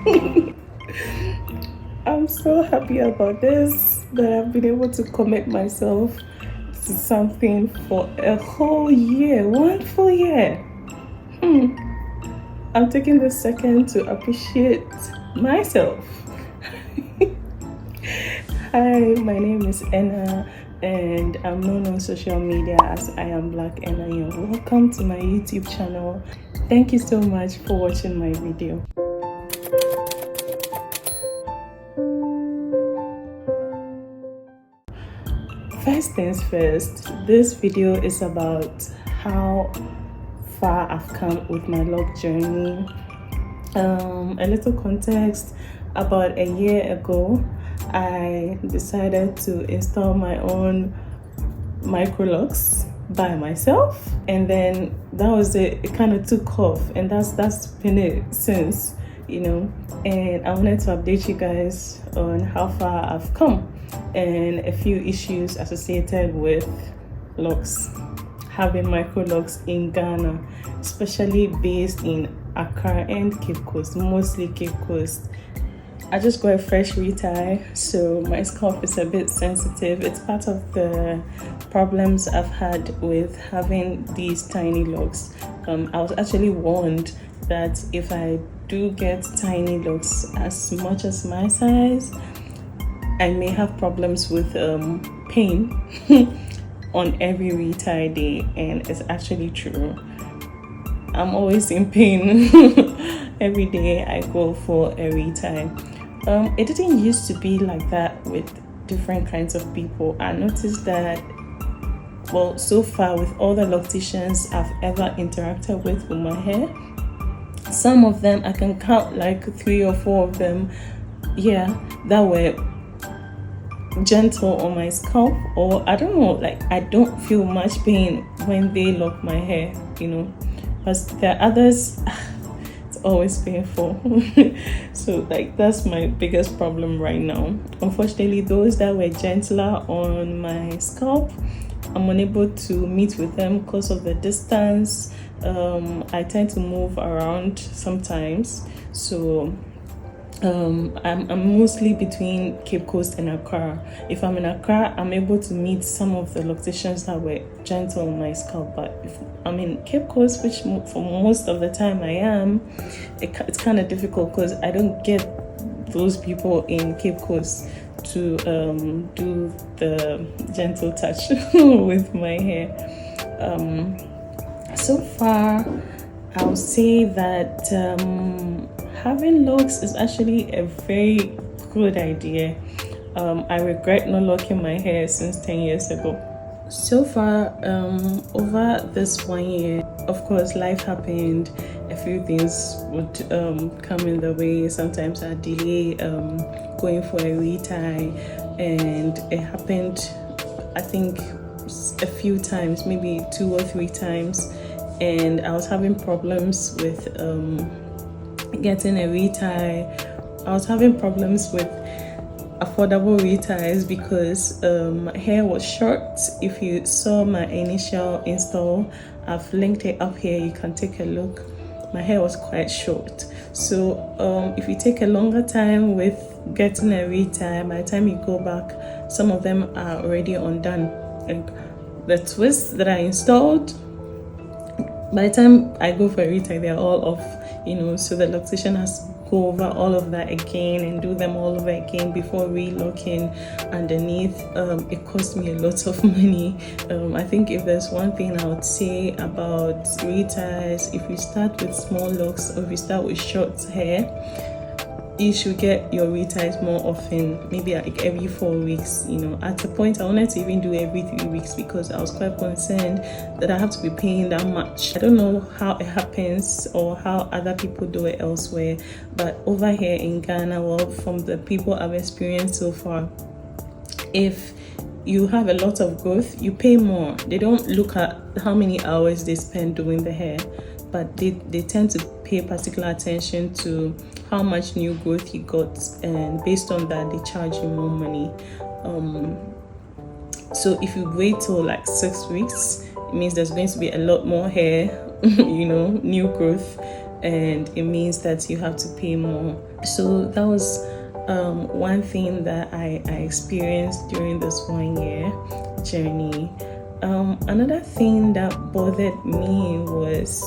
I'm so happy about this, that I've been able to commit myself to something for a whole year, 1 full year. I'm taking this second to appreciate myself. Hi, my name is Enna, and I'm known on social media as I Am Black Enna. Welcome to my YouTube channel. Thank you so much for watching my video. First things first, this video is about how far I've come with my lock journey. A little context: about a year ago, I decided to install my own microlocs by myself, and then that was it. It kind of took off, and that's been it since, and I wanted to update you guys on how far I've come and a few issues associated with locks, having microlocs in Ghana, especially based in Accra and Cape Coast, mostly Cape Coast. I just got a fresh retie, so my scalp is a bit sensitive. It's part of the problems I've had with having these tiny locks. I was actually warned that if I do get tiny locks as much as my size, I may have problems with pain on every retie day, and it's actually true. I'm always in pain every day I go for a retie. It didn't used to be like that with different kinds of people. I noticed that, well, so far with all the locticians I've ever interacted with my hair, some of them I can count like 3 or 4 of them, that were gentle on my scalp, or I don't know, like I don't feel much pain when they lock my hair, but there are others, it's always painful. So like that's my biggest problem right now. Unfortunately, those that were gentler on my scalp, I'm unable to meet with them because of the distance. I tend to move around sometimes, so I'm mostly between Cape Coast and Accra. If I'm in Accra, I'm able to meet some of the locticians that were gentle on my scalp, but if I'm in Cape Coast, which for most of the time I am, it's kind of difficult because I don't get those people in Cape Coast to do the gentle touch with my hair. So far, I'll say that having locks is actually a very good idea. I regret not locking my hair since 10 years ago. So far, over this 1 year, of course, life happened. A few things would come in the way. Sometimes I delay going for a retie, and it happened, I think, a few times, maybe 2 or 3 times, and I was having problems with getting a retie. I was having problems with affordable reties because my hair was short. If you saw my initial install, I've linked it up here, you can take a look. My hair was quite short, so if you take a longer time with getting a retie, by the time you go back, some of them are already undone. Like the twists that I installed, by the time I go for a retie, they're all off, so the loctician has to go over all of that again and do them all over again before relocking underneath. It cost me a lot of money. I think if there's one thing I would say about reties, if you start with small locks or if you start with short hair, you should get your reties more often, maybe like every 4 weeks. At a point I wanted to even do every 3 weeks because I was quite concerned that I have to be paying that much. I don't know how it happens or how other people do it elsewhere, but over here in Ghana, well, from the people I've experienced so far, if you have a lot of growth, you pay more. They don't look at how many hours they spend doing the hair, but they tend to pay particular attention to how much new growth you got, and based on that they charge you more money. So if you wait till like 6 weeks, it means there's going to be a lot more hair new growth and it means that you have to pay more. So that was one thing that I experienced during this 1 year journey. Another thing that bothered me was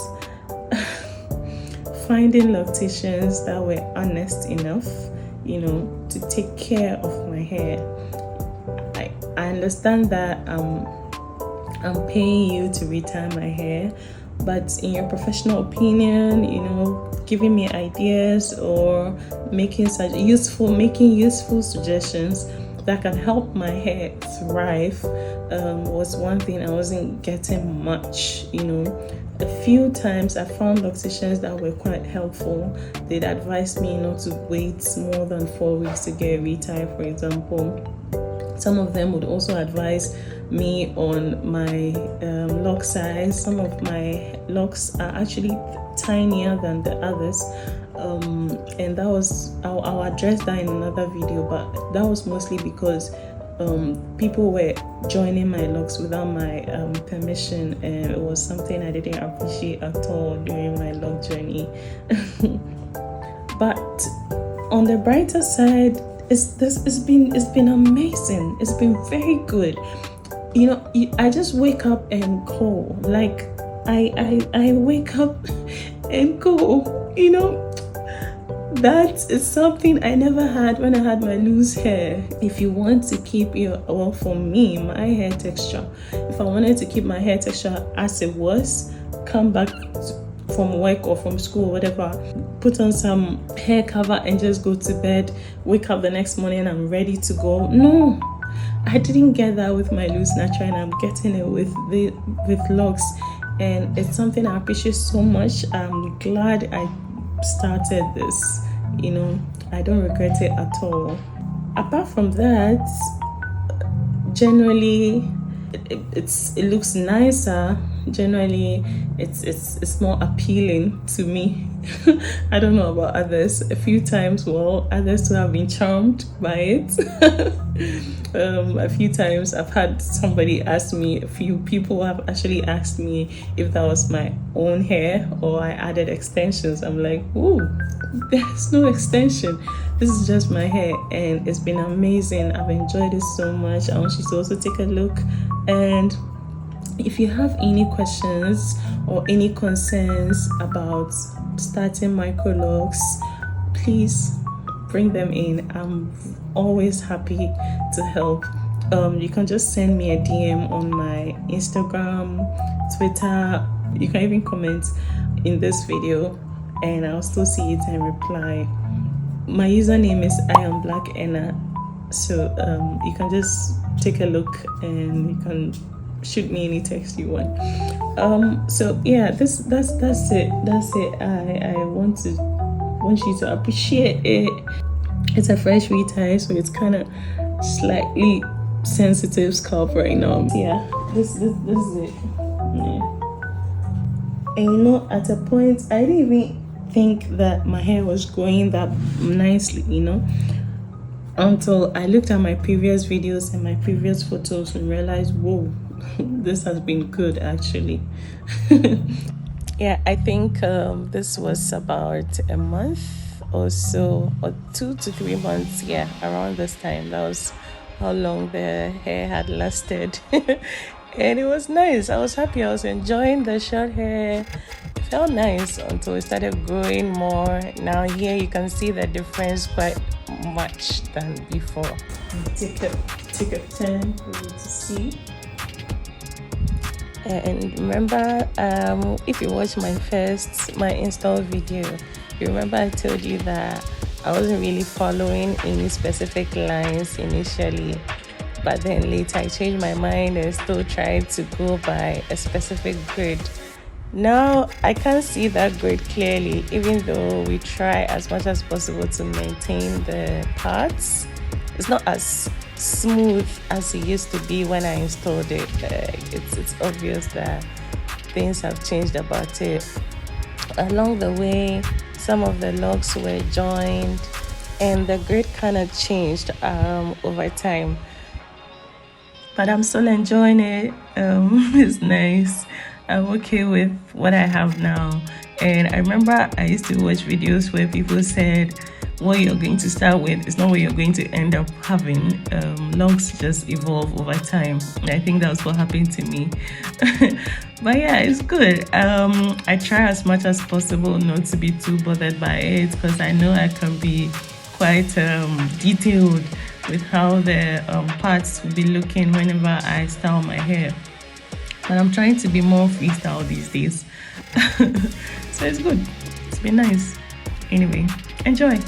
finding locticians that were honest enough, to take care of my hair. I understand that I'm paying you to retie my hair, but in your professional opinion, giving me ideas or making useful suggestions that can help my hair thrive was one thing I wasn't getting much. A few times I found locticians that were quite helpful. They'd advise me not to wait more than 4 weeks to get a retie, for example. Some of them would also advise me on my lock size. Some of my locks are actually tinier than the others, and that was I'll address that in another video, but that was mostly because people were joining my locks without my permission, and it was something I didn't appreciate at all during my lock journey. But on the brighter side, it's been amazing. It's been very good. I just wake up and go. Like I wake up and go. That is something I never had when I had my loose hair. If you want to keep for me, my hair texture, if I wanted to keep my hair texture as it was, come back from work or from school, whatever, put on some hair cover and just go to bed, wake up the next morning, I'm ready to go. No, I didn't get that with my loose natural, and I'm getting it with locks, and it's something I appreciate so much. I'm glad I started this. I don't regret it at all. Apart from that, generally it looks nicer. Generally it's more appealing to me. I don't know about others. A few times, others who have been charmed by it. A few times I've had somebody ask me, a few people have actually asked me if that was my own hair or I added extensions. I'm like, ooh, there's no extension. This is just my hair, and it's been amazing. I've enjoyed it so much. I want you to also take a look. And if you have any questions or any concerns about starting microlocs, please bring them in. I'm always happy to help. You can just send me a DM on my Instagram, Twitter. You can even comment in this video and I'll still see it and reply. My username is IamBlackEnna, so you can just take a look and you can shoot me any text you want. So yeah, that's it. I want you to appreciate it. It's a fresh retie, so it's kind of slightly sensitive scalp right now. Yeah, this is it. Yeah. And at a point I didn't even think that my hair was growing that nicely, until I looked at my previous videos and my previous photos and realized, whoa, this has been good actually. Yeah, I think this was about a month or so, or 2 to 3 months. Yeah, around this time. That was how long the hair had lasted. And it was nice. I was happy. I was enjoying the short hair. It felt nice until it started growing more. Now here you can see the difference quite much than before. Take a turn for you to see. And remember, if you watch my install video, you remember I told you that I wasn't really following any specific lines initially, but then later I changed my mind and still tried to go by a specific grid. Now I can't see that grid clearly, even though we try as much as possible to maintain the parts. It's not as smooth as it used to be when I installed it. It's obvious that things have changed about it. Along the way, some of the locks were joined and the grid kind of changed over time, but I'm still enjoying it. It's nice. I'm okay with what I have now. And I remember I used to watch videos where people said what you're going to start with is not what you're going to end up having. Locks just evolve over time. And I think that's what happened to me. But yeah, it's good. I try as much as possible not to be too bothered by it, because I know I can be quite detailed with how the parts will be looking whenever I style my hair. But I'm trying to be more freestyle these days. So it's good. It's been nice. Anyway, enjoy.